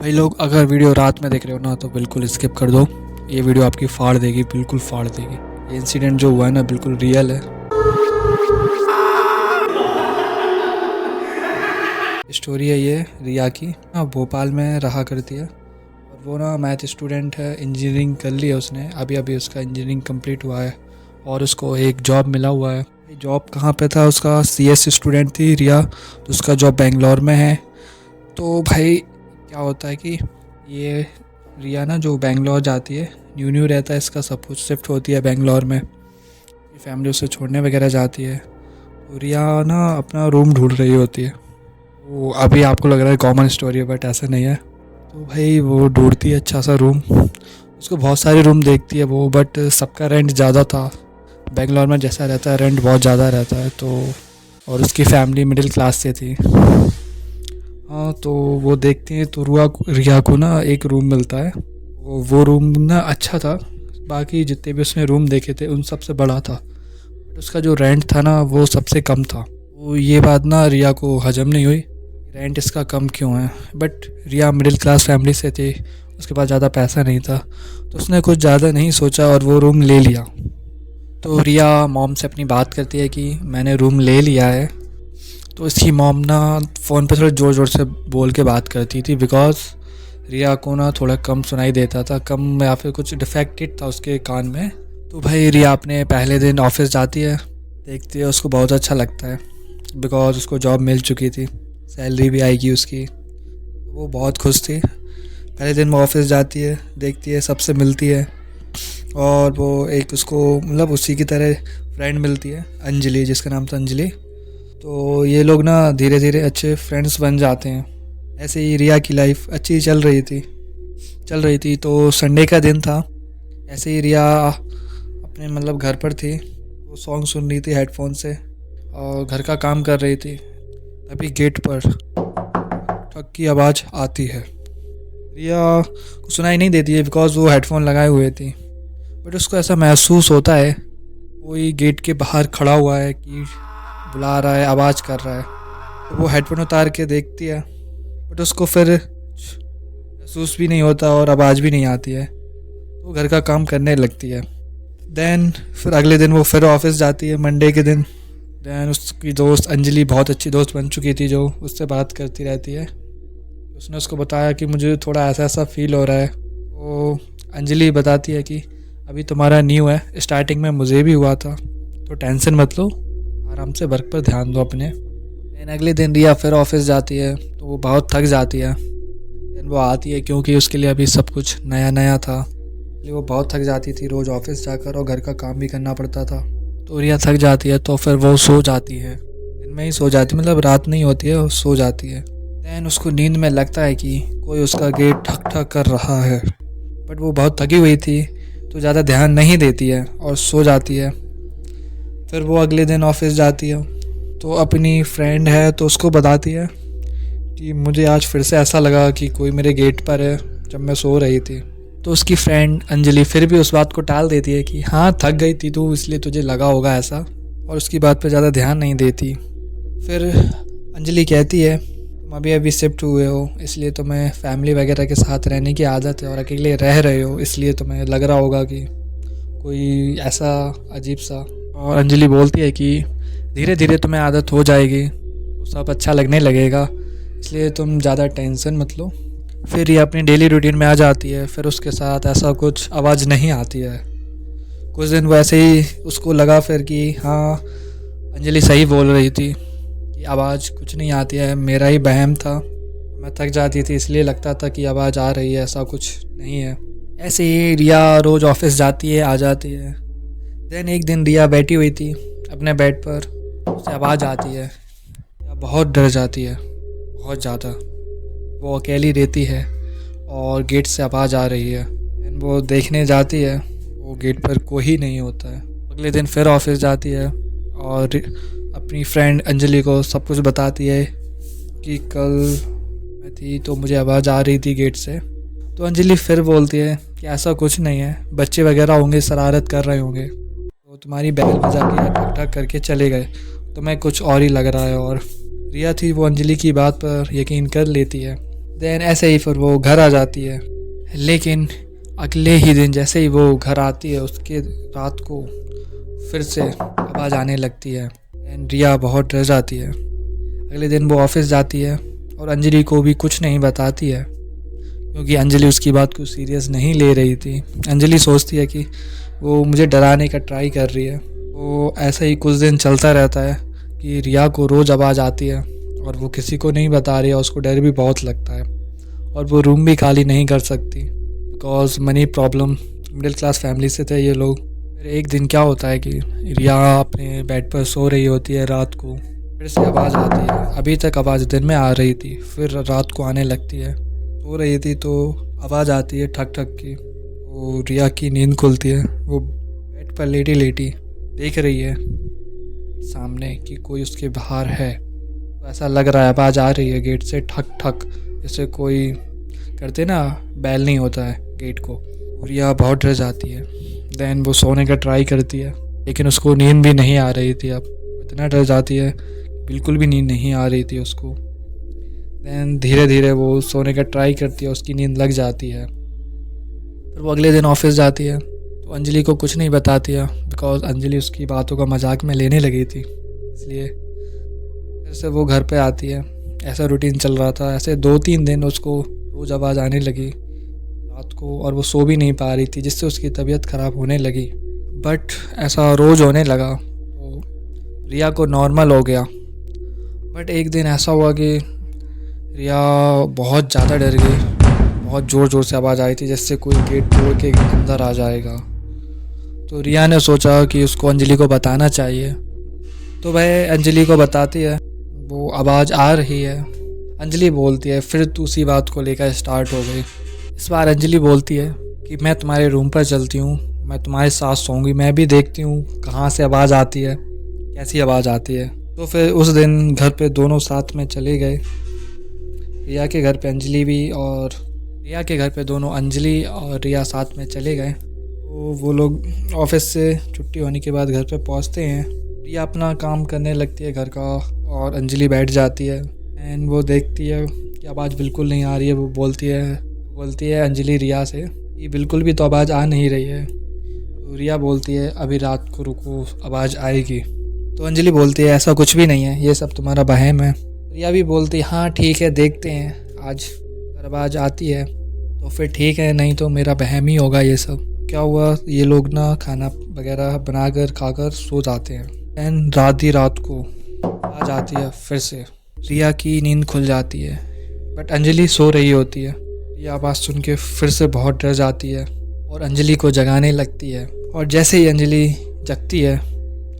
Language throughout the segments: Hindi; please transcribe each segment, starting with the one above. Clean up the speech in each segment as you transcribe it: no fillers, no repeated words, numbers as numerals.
भाई लोग अगर वीडियो रात में देख रहे हो ना तो बिल्कुल स्किप कर दो। ये वीडियो आपकी फाड़ देगी, बिल्कुल फाड़ देगी। ये इंसिडेंट जो हुआ है ना बिल्कुल रियल है। स्टोरी है ये रिया की। हाँ, भोपाल में रहा करती है और वो ना मैथ स्टूडेंट है। इंजीनियरिंग कर ली है उसने, अभी अभी उसका इंजीनियरिंग कंप्लीट हुआ है और उसको एक जॉब मिला हुआ है। जॉब कहाँ पे था उसका? सीएस स्टूडेंट थी रिया, तो उसका जॉब बेंगलोर में है। तो भाई क्या होता है कि ये रिया ना जो बेंगलोर जाती है, न्यू न्यू रहता है इसका सब कुछ, शिफ्ट होती है बेंगलोर में, फैमिली उसे छोड़ने वगैरह जाती है। तो रिया ना अपना रूम ढूंढ रही होती है। वो अभी आपको लग रहा है कॉमन स्टोरी है, बट ऐसा नहीं है। तो भाई वो ढूंढती है अच्छा सा रूम, उसको बहुत सारे रूम देखती है वो, बट सबका रेंट ज़्यादा था। बेंगलोर में जैसा रहता है रेंट बहुत ज़्यादा रहता है। तो और उसकी फैमिली मिडिल क्लास से थी। हाँ, तो वो देखते हैं तो रिया को ना एक रूम मिलता है। वो रूम ना अच्छा था, बाकी जितने भी उसने रूम देखे थे उन सबसे बड़ा था, बट उसका जो रेंट था ना वो सबसे कम था। तो ये बात ना रिया को हजम नहीं हुई, रेंट इसका कम क्यों है। But Riya middle class family से थी, उसके पास ज़्यादा पैसा नहीं था, तो उसने कुछ ज़्यादा नहीं सोचा और वो रूम ले लिया। तो रिया मॉम से अपनी बात करती है कि मैंने रूम ले लिया है। तो इसकी मॉम ना फ़ोन पे थोड़ा ज़ोर ज़ोर से बोल के बात करती थी, बिकॉज़ रिया को ना थोड़ा कम सुनाई देता था, कम या फिर कुछ डिफेक्टेड था उसके कान में। तो भाई रिया अपने पहले दिन ऑफिस जाती है, देखती है उसको बहुत अच्छा लगता है, बिकॉज़ उसको जॉब मिल चुकी थी, सैलरी भी आएगी उसकी। तो वो बहुत खुश थी। पहले दिन वो ऑफिस जाती है, देखती है, सबसे मिलती है और वो एक उसको मतलब उसी की तरह फ्रेंड मिलती है, अंजलि, जिसका नाम था अंजलि। तो ये लोग ना धीरे धीरे अच्छे फ्रेंड्स बन जाते हैं। ऐसे ही रिया की लाइफ अच्छी चल रही थी। तो संडे का दिन था, ऐसे ही रिया अपने मतलब घर पर थी, वो सॉन्ग सुन रही थी हेडफोन से और घर का काम कर रही थी। तभी गेट पर ठक की आवाज़ आती है। रिया को सुनाई नहीं देती है बिकॉज़ वो हेडफोन लगाए हुए थी, बट उसको ऐसा महसूस होता है कोई गेट के बाहर खड़ा हुआ है कि बुला रहा है, आवाज़ कर रहा है। तो वो हेडफोन उतार के देखती है, बट उसको फिर महसूस भी नहीं होता और आवाज़ भी नहीं आती है। तो घर का काम करने लगती है। देन फिर अगले दिन वो फिर ऑफिस जाती है, मंडे के दिन। देन उसकी दोस्त अंजलि बहुत अच्छी दोस्त बन चुकी थी, जो उससे बात करती रहती है। उसने उसको बताया कि मुझे थोड़ा ऐसा ऐसा फील हो रहा है। तो अंजलि बताती है कि अभी तुम्हारा न्यू है, स्टार्टिंग में मुझे भी हुआ था, तो टेंशन मत लो, आराम से वर्क पर ध्यान दो अपने। देन अगले दिन रिया फिर ऑफिस जाती है, तो वो बहुत थक जाती है। देन वो आती है, क्योंकि उसके लिए अभी सब कुछ नया नया था, इसलिए वो बहुत थक जाती थी रोज़ ऑफिस जाकर, और घर का काम भी करना पड़ता था। तो रिया थक जाती है तो फिर वो सो जाती है, दिन में ही सो जाती, मतलब रात नहीं होती है, वो सो जाती है। देन उसको नींद में लगता है कि कोई उसका गेट ठक ठक कर रहा है, बट वो बहुत थकी हुई थी तो ज़्यादा ध्यान नहीं देती है और सो जाती है। फिर वो अगले दिन ऑफिस जाती है, तो अपनी फ्रेंड है तो उसको बताती है कि मुझे आज फिर से ऐसा लगा कि कोई मेरे गेट पर है जब मैं सो रही थी। तो उसकी फ्रेंड अंजलि फिर भी उस बात को टाल देती है कि हाँ, थक गई थी तू, इसलिए तुझे लगा होगा ऐसा, और उसकी बात पर ज़्यादा ध्यान नहीं देती। फिर अंजलि कहती है तुम अभी अभी शिफ्ट हुए हो, इसलिए तुम्हें फैमिली वगैरह के साथ रहने की आदत है, और अकेले रह रहे हो, इसलिए तुम्हें लग रहा होगा कि कोई ऐसा अजीब सा। और अंजलि बोलती है कि धीरे धीरे तुम्हें आदत हो जाएगी, तो सब अच्छा लगने लगेगा, इसलिए तुम ज़्यादा टेंशन मत लो। फिर ये अपनी डेली रूटीन में आ जाती है। फिर उसके साथ ऐसा कुछ आवाज़ नहीं आती है। कुछ दिन वैसे ही उसको लगा फिर कि हाँ, अंजलि सही बोल रही थी कि आवाज़ कुछ नहीं आती है, मेरा ही वहम था, मैं थक जाती थी इसलिए लगता था कि आवाज़ आ रही है, ऐसा कुछ नहीं है। ऐसे ही रिया रोज़ ऑफिस जाती है, आ जाती है। देन एक दिन रिया बैठी हुई थी अपने बेड पर, उसे आवाज़ आती है, रिया बहुत डर जाती है, बहुत ज़्यादा। वो अकेली रहती है और गेट से आवाज़ आ रही है। देन वो देखने जाती है, वो गेट पर कोई नहीं होता है। अगले दिन फिर ऑफिस जाती है और अपनी फ्रेंड अंजलि को सब कुछ बताती है कि कल मैं थी तो मुझे आवाज़ आ रही थी गेट से। तो अंजलि फिर बोलती है कि ऐसा कुछ नहीं है, बच्चे वगैरह होंगे, शरारत कर रहे होंगे, तो तुम्हारी बैल बजा के ठक ठक करके चले गए, तुम्हें कुछ और ही लग रहा है। और रिया थी वो अंजलि की बात पर यकीन कर लेती है। देन ऐसे ही फिर वो घर आ जाती है। लेकिन अगले ही दिन जैसे ही वो घर आती है उसके रात को फिर से आवाज़ आने लगती है एंड रिया बहुत डर जाती है। अगले दिन वो ऑफिस जाती है और अंजलि को भी कुछ नहीं बताती है क्योंकि अंजलि उसकी बात को सीरियस नहीं ले रही थी। अंजलि सोचती है कि वो मुझे डराने का ट्राई कर रही है। वो ऐसा ही कुछ दिन चलता रहता है कि रिया को रोज़ आवाज़ आती है और वो किसी को नहीं बता रही है। उसको डर भी बहुत लगता है और वो रूम भी खाली नहीं कर सकती because money problem. Middle class family से थे ये लोग। फिर एक दिन क्या होता है कि रिया अपने बेड पर सो रही होती है रात को, फिर से आवाज़ आती है। अभी तक आवाज़ दिन में आ रही थी, फिर रात को आने लगती है। सो रही थी तो आवाज़ आती है ठक ठक की। वो रिया की नींद खुलती है। वो बेड पर लेटी लेटी देख रही है सामने कि कोई उसके बाहर है। तो ऐसा लग रहा है आवाज़ आ रही है गेट से ठक ठक, जैसे कोई करते ना, बैल नहीं होता है गेट को। रिया बहुत डर जाती है। देन वो सोने का ट्राई करती है लेकिन उसको नींद भी नहीं आ रही थी। अब इतना डर जाती है बिल्कुल भी नींद नहीं आ रही थी उसको। देन धीरे धीरे वो सोने का ट्राई करती है, उसकी नींद लग जाती है। फिर वो अगले दिन ऑफिस जाती है तो अंजलि को कुछ नहीं बताती है बिकॉज अंजलि उसकी बातों का मजाक में लेने लगी थी। इसलिए फिर से वो घर पे आती है। ऐसा रूटीन चल रहा था। ऐसे 2-3 दिन उसको रोज़ आवाज़ आने लगी रात को और वो सो भी नहीं पा रही थी, जिससे उसकी तबीयत ख़राब होने लगी। बट ऐसा रोज़ होने लगा तो रिया को नॉर्मल हो गया। बट एक दिन ऐसा हुआ कि रिया बहुत ज़्यादा डर गई। बहुत ज़ोर ज़ोर से आवाज़ आई थी जैसे कोई गेट तोड़ के अंदर आ जाएगा। तो रिया ने सोचा कि उसको अंजलि को बताना चाहिए। तो वह अंजलि को बताती है वो आवाज़ आ रही है। अंजलि बोलती है फिर तू उसी बात को लेकर स्टार्ट हो गई। इस बार अंजलि बोलती है कि मैं तुम्हारे रूम पर चलती हूँ, मैं तुम्हारे साथ सोऊंगी, मैं भी देखती हूँ कहाँ से आवाज़ आती है, कैसी आवाज़ आती है। तो फिर उस दिन घर पे दोनों साथ में चले गए। रिया के घर पे अंजलि भी और रिया के घर पे दोनों अंजलि और रिया साथ में चले गए। तो वो लोग ऑफिस से छुट्टी होने के बाद घर पे पहुँचते हैं। रिया अपना काम करने लगती है घर का और अंजलि बैठ जाती है एंड वो देखती है कि आवाज़ बिल्कुल नहीं आ रही है। वो बोलती है अंजलि रिया से कि बिल्कुल भी तो आवाज़ आ नहीं रही है। तो रिया बोलती है अभी रात को रुको, आवाज़ आएगी। तो अंजलि बोलती है ऐसा कुछ भी नहीं है, ये सब तुम्हारा वहम है। रिया भी बोलती है हाँ ठीक है, देखते हैं आज अगर आवाज़ आती है तो फिर ठीक है, नहीं तो मेरा वहम ही होगा ये सब। क्या हुआ, ये लोग ना खाना वगैरह बनाकर खाकर सो जाते हैं एंड रात को आवाज़ आती है। फिर से रिया की नींद खुल जाती है बट अंजलि सो रही होती है। ये आवाज़ सुन के फिर से बहुत डर जाती है और अंजलि को जगाने लगती है। और जैसे ही अंजलि जगती है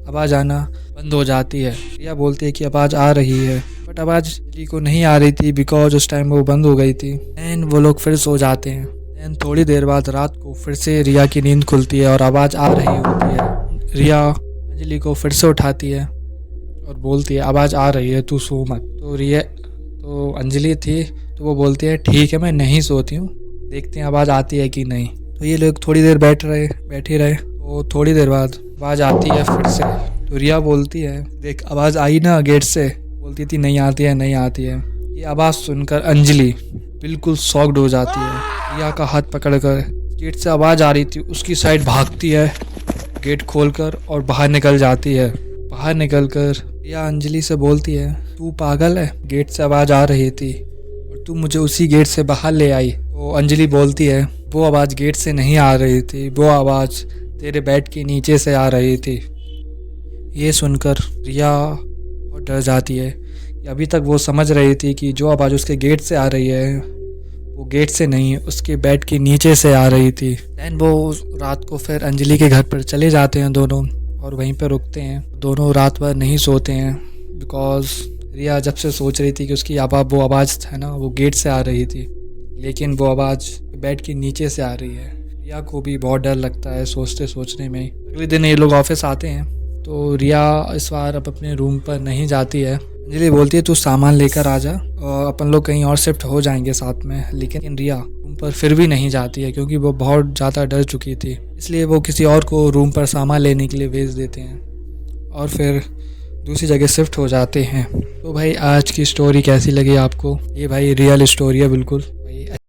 आवाज़ आना बंद हो जाती है। रिया बोलती है कि आवाज़ आ रही है बट आवाज़ अंजलि को नहीं आ रही थी बिकॉज उस टाइम वो बंद हो गई थी। एंड वो लोग फिर सो जाते हैं। एंड थोड़ी देर बाद रात को फिर से रिया की नींद खुलती है और आवाज़ आ रही होती है। रिया अंजलि को फिर से उठाती है और बोलती है आवाज़ आ रही है, तू सो मत। तो अंजलि थी तो वो बोलती है ठीक है मैं नहीं सोती हूँ, देखते हैं आवाज़ आती है कि नहीं। तो ये लोग थोड़ी देर बैठे रहे। तो थोड़ी देर बाद आवाज़ आती है फिर से। तो रिया बोलती है देख आवाज़ आई ना गेट से। बोलती थी नहीं आती है। ये आवाज़ सुनकर अंजलि बिल्कुल शॉक्ड हो जाती है। रिया का हाथ पकड़कर गेट से आवाज़ आ रही थी उसकी साइड भागती है, गेट खोलकर और बाहर निकल जाती है। बाहर निकलकर रिया अंजलि से बोलती है तू पागल है, गेट से आवाज़ आ रही थी और तू मुझे उसी गेट से बाहर ले आई। तो अंजलि बोलती है वो आवाज़ गेट से नहीं आ रही थी, वो आवाज़ तेरे बेड के नीचे से आ रही थी। ये सुनकर रिया बहुत डर जाती है कि अभी तक वो समझ रही थी कि जो आवाज़ उसके गेट से आ रही है वो गेट से नहीं, उसके बेड के नीचे से आ रही थी। दैन वो रात को फिर अंजलि के घर पर चले जाते हैं दोनों और वहीं पर रुकते हैं। दोनों रात भर नहीं सोते हैं बिकॉज रिया जब से सोच रही थी कि उसकी वो आवाज़ है ना वो गेट से आ रही थी, लेकिन वो आवाज़ बेड के नीचे से आ रही है। रिया को भी बहुत डर लगता है सोचने में। अगले दिन ये लोग ऑफिस आते हैं तो रिया इस बार अब अपने रूम पर नहीं जाती है। अंजलि बोलती है तू सामान लेकर आ जा और अपन लोग कहीं और शिफ्ट हो जाएंगे साथ में। लेकिन रिया रूम पर फिर भी नहीं जाती है क्योंकि वो बहुत ज़्यादा डर चुकी थी। इसलिए वो किसी और को रूम पर सामान लेने के लिए भेज देते हैं और फिर दूसरी जगह शिफ्ट हो जाते हैं। तो भाई आज की स्टोरी कैसी लगी आपको? ये भाई रियल स्टोरी है बिल्कुल भाई।